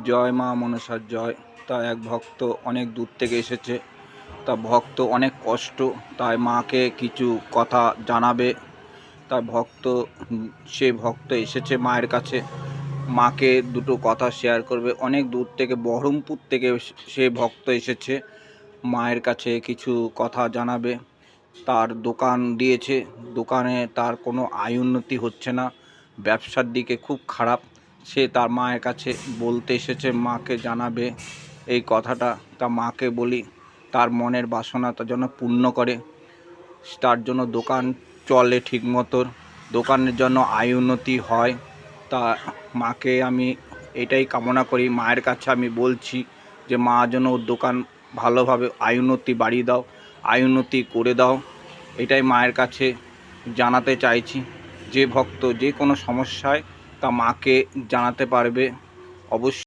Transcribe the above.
জয় মা মনসার জয়। তা এক ভক্ত অনেক দূর থেকে এসেছে, তা ভক্ত অনেক কষ্ট, তাই মাকে কিছু কথা জানাবে। তা সে ভক্ত এসেছে মায়ের কাছে, মাকে দুটো কথা শেয়ার করবে। অনেক দূর থেকে বহরমপুর থেকে সে ভক্ত এসেছে মায়ের কাছে কিছু কথা জানাবে। তার দোকান দিয়েছে, দোকানে তার কোনো আয় উন্নতি হচ্ছে না, ব্যবসার দিকে খুব খারাপ। সে তার মায়ের কাছে বলতে এসেছে, মাকে জানাবে এই কথাটা। তা মাকে বলি তার মনের বাসনা তার জন্য পূর্ণ করে, তার জন্য দোকান চলে ঠিক মতো, দোকানের জন্য আয় উন্নতি হয়। তা মাকে আমি এটাই কামনা করি, মায়ের কাছে আমি বলছি যে মা যেন ওর দোকান ভালোভাবে আয় উন্নতি বাড়িয়ে দাও, আয় উন্নতি করে দাও। এটাই মায়ের কাছে জানাতে চাইছি। যে ভক্ত যে কোনো সমস্যায় তা মাকে জানাতে পারবে অবশ্যই।